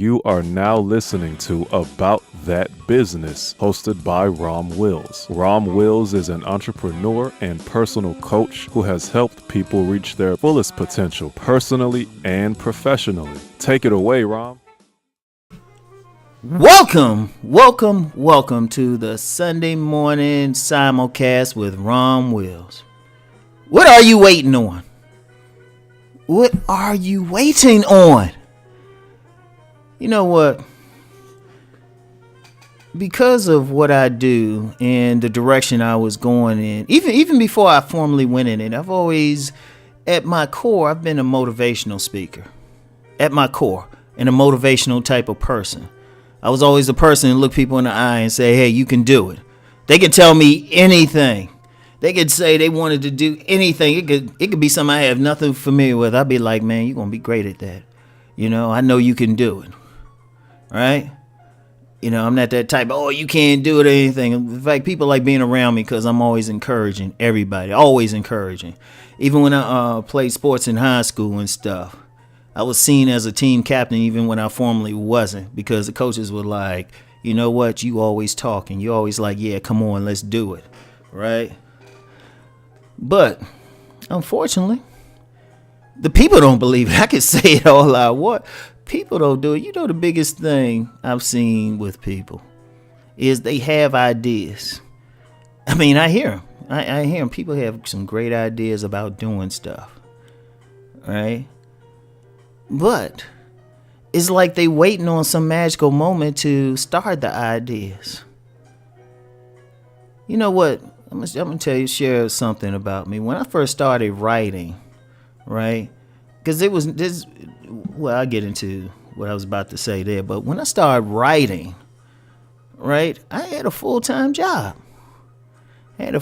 You are now listening to About That Business, hosted by Rom Wills. Rom Wills is an entrepreneur and personal coach who has helped people reach their fullest potential personally and professionally. Take it away, Rom. Welcome to the Sunday morning simulcast with Rom Wills. What are you waiting on? What are you waiting on? You know what? Because of what I do and the direction I was going in, even before I formally went in it, I've always, at my core, I've been a motivational speaker. At my core, and a motivational type of person. I was always the person to look people in the eye and say, hey, you can do it. They could tell me anything. They could say they wanted to do anything. It could be something I have nothing familiar with. I'd be like, man, you're going to be great at that. You know, I know you can do it. Right? You know, I'm not that type of, oh, you can't do it or anything. In fact, people like being around me because I'm always encouraging everybody. Always encouraging. Even when I played sports in high school and stuff. I was seen as a team captain even when I formally wasn't, because the coaches were like, you know what, you always talking. You always like, yeah, come on, let's do it. Right? But, unfortunately, the people don't believe it. I can say it all I want. People don't do it. You know, the biggest thing I've seen with people is they have ideas. I mean, I hear them. I hear them. People have some great ideas about doing stuff. Right? But it's like they waiting on some magical moment to start the ideas. You know what? I'm gonna share something about me. When I first started writing, right? Because it was this. Well, I'll get into what I was about to say there. But when I started writing, right, I had a full-time job. And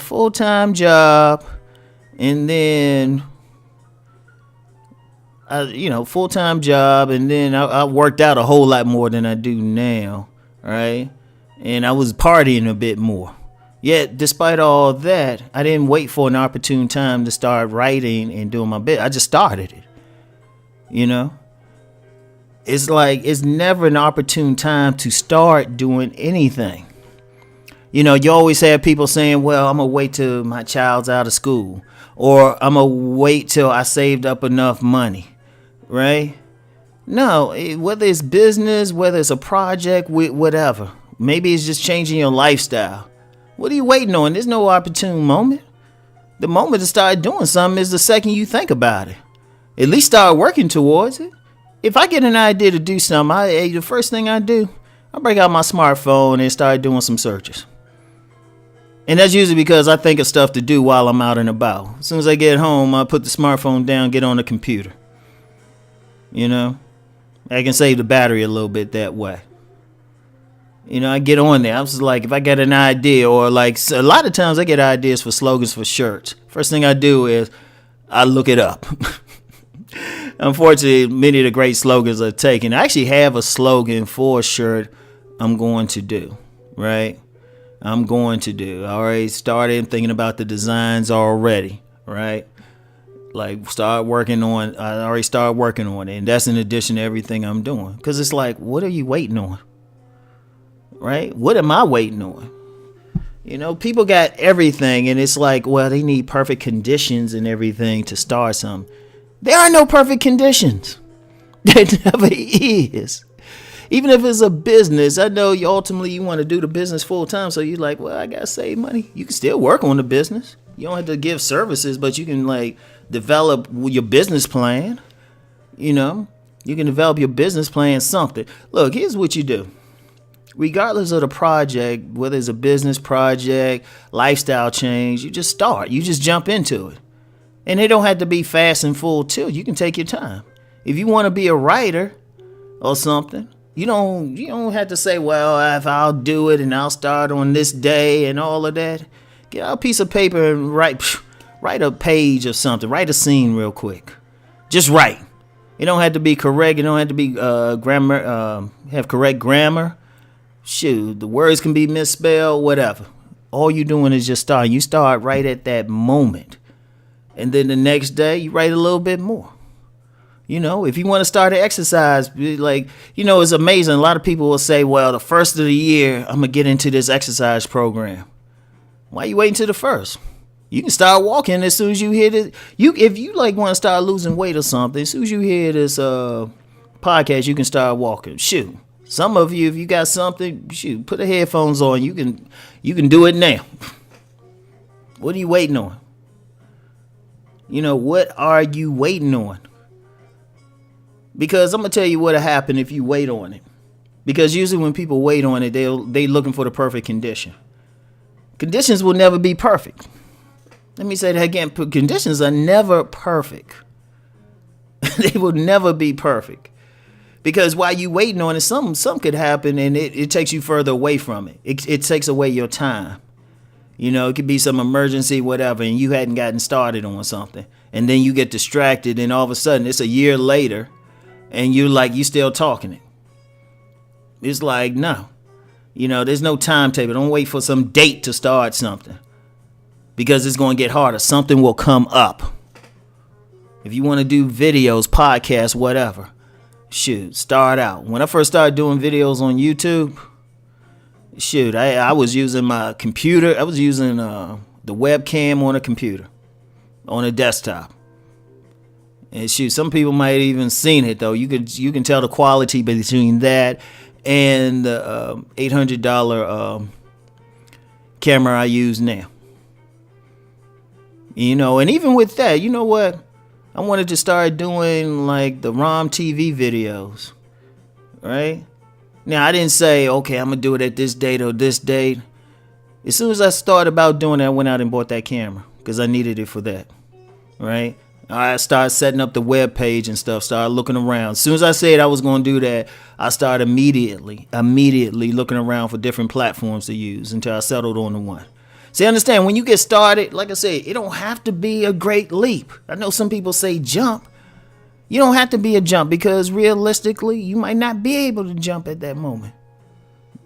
then. Full-time job, and then I worked out a whole lot more than I do now, right? And I was partying a bit more. Yet, despite all that, I didn't wait for an opportune time to start writing and doing my bit. I just started it, you know? It's like, it's never an opportune time to start doing anything. You know, you always have people saying, well, I'm going to wait till my child's out of school, or I'm going to wait till I saved up enough money. Right? No, whether it's business, whether it's a project, whatever. Maybe it's just changing your lifestyle. What are you waiting on? There's no opportune moment. The moment to start doing something is the second you think about it. At least start working towards it. If I get an idea to do something, the first thing I do, I break out my smartphone and start doing some searches. And that's usually because I think of stuff to do while I'm out and about. As soon as I get home, I put the smartphone down, get on the computer. You know, I can save the battery a little bit that way. You know, I get on there. I was like, if I get an idea, or like a lot of times I get ideas for slogans for shirts. First thing I do is I look it up. Unfortunately, many of the great slogans are taken. I actually have a slogan for a shirt I'm going to do, right? I already started thinking about the designs already, right? Like, I already started working on it. And that's in addition to everything I'm doing. Because it's like, what are you waiting on? Right? What am I waiting on? You know, people got everything. And it's like, well, they need perfect conditions and everything to start something. There are no perfect conditions. There never is. Even if it's a business, I know you ultimately want to do the business full time. So you're like, well, I got to save money. You can still work on the business. You don't have to give services, but you can like develop your business plan. You know, you can develop your business plan, something. Look, here's what you do. Regardless of the project, whether it's a business project, lifestyle change, you just start. You just jump into it. And it don't have to be fast and full too. You can take your time. If you want to be a writer or something, you don't have to say, well, if I'll do it and I'll start on this day and all of that. Get out a piece of paper and write a page or something. Write a scene real quick. Just write. It don't have to be correct. It don't have to be have correct grammar. Shoot, the words can be misspelled, whatever. All you're doing is just start. You start right at that moment. And then the next day, you write a little bit more. You know, if you want to start an exercise, like, you know, it's amazing. A lot of people will say, well, the first of the year, I'm going to get into this exercise program. Why are you waiting till the first? You can start walking as soon as you hear this. If you like want to start losing weight or something, as soon as you hear this podcast, you can start walking. Shoot. Some of you, if you got something, shoot, put the headphones on. You can do it now. What are you waiting on? You know, what are you waiting on? Because I'm going to tell you what'll happen if you wait on it. Because usually when people wait on it, they looking for the perfect condition. Conditions will never be perfect. Let me say that again. Conditions are never perfect. They will never be perfect. Because while you waiting on it, some could happen and it takes you further away from it. It takes away your time. You know, it could be some emergency, whatever, and you hadn't gotten started on something. And then you get distracted and all of a sudden it's a year later. And you still talking it. It's like, no. You know, there's no timetable. Don't wait for some date to start something. Because it's going to get harder. Something will come up. If you want to do videos, podcasts, whatever. Shoot, start out. When I first started doing videos on YouTube, shoot, I was using my computer. I was using the webcam on a computer. On a desktop. And shoot, some people might even seen it though. You can tell the quality between that and the $800 camera I use now. You know, and even with that, you know what? I wanted to start doing like the Rom TV videos, right? Now I didn't say, okay, I'm gonna do it at this date or this date. As soon as I started about doing that, I went out and bought that camera because I needed it for that, right? I started setting up the web page and stuff, started looking around. As soon as I said I was going to do that, I started immediately looking around for different platforms to use until I settled on the one. See, understand, when you get started, like I said, it don't have to be a great leap. I know some people say jump. You don't have to be a jump because realistically, you might not be able to jump at that moment.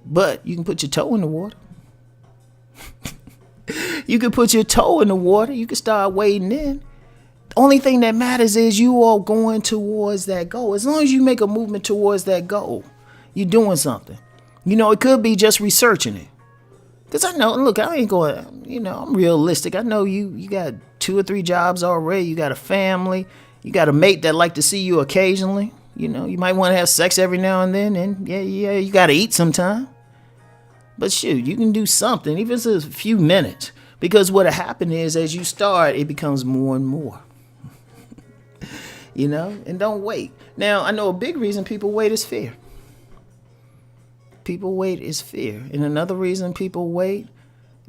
But you can put your toe in the water. You can put your toe in the water. You can start wading in. The only thing that matters is you are going towards that goal. As long as you make a movement towards that goal, you're doing something. You know, it could be just researching it. Because I know, look, I ain't going, you know, I'm realistic. I know you got 2 or 3 jobs already. You got a family. You got a mate that like to see you occasionally. You know, you might want to have sex every now and then. And yeah, you got to eat sometime. But shoot, you can do something, even if it's a few minutes. Because what'll happen is as you start, it becomes more and more. You know, and don't wait. Now, I know a big reason people wait is fear. People wait is fear. And another reason people wait,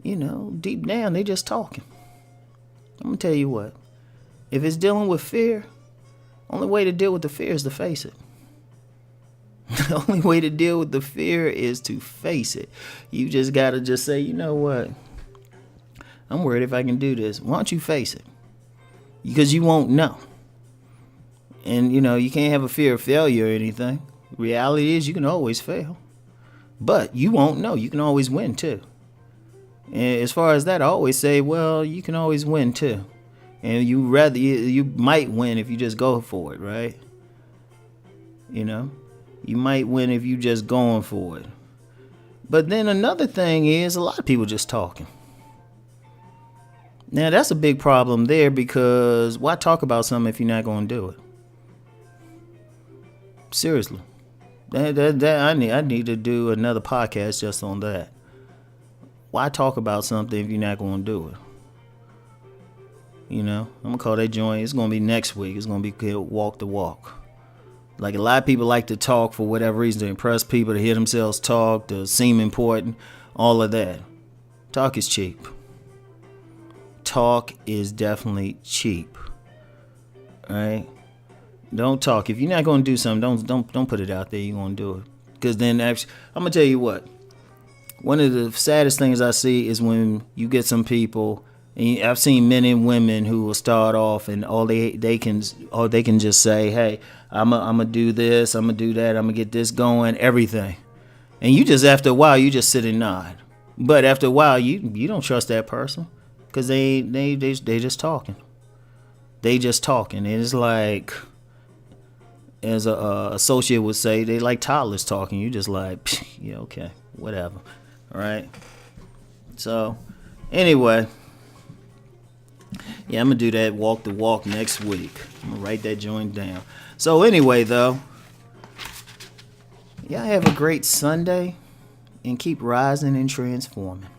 you know, deep down, they just talking. I'm going to tell you what. If it's dealing with fear, only way to deal with the fear is to face it. The only way to deal with the fear is to face it. You just got to just say, you know what? I'm worried if I can do this. Why don't you face it? Because you won't know. And, you know, you can't have a fear of failure or anything. Reality is you can always fail. But you won't know. You can always win, too. And as far as that, I always say, well, you can always win, too. And you might win if you just go for it, right? You know? You might win if you just going for it. But then another thing is a lot of people just talking. Now, that's a big problem there because why talk about something if you're not going to do it? Seriously. I need to do another podcast just on that. Why talk about something if you're not going to do it? You know, I'm going to call that joint. It's going to be next week. It's going to be Walk the Walk. Like a lot of people like to talk for whatever reason, to impress people, to hear themselves talk, to seem important, all of that. Talk is cheap. Talk is definitely cheap. All right? Don't talk. If you're not going to do something, don't put it out there. You're going to do it. Because then actually, I'm going to tell you what. One of the saddest things I see is when you get some people, and I've seen men and women who will start off and all they can just say, hey, I'm gonna do this, I'm gonna do that, I'm gonna get this going, everything. And you just, after a while, you just sit and nod. But after a while, you don't trust that person because they just talking. They just talking. And it's like, as a associate would say, they like toddlers talking. You just like, yeah, okay, whatever. All right. So, anyway, yeah, I'm gonna do that walk the walk next week. I'm gonna write that joint down. So anyway, though, y'all have a great Sunday and keep rising and transforming.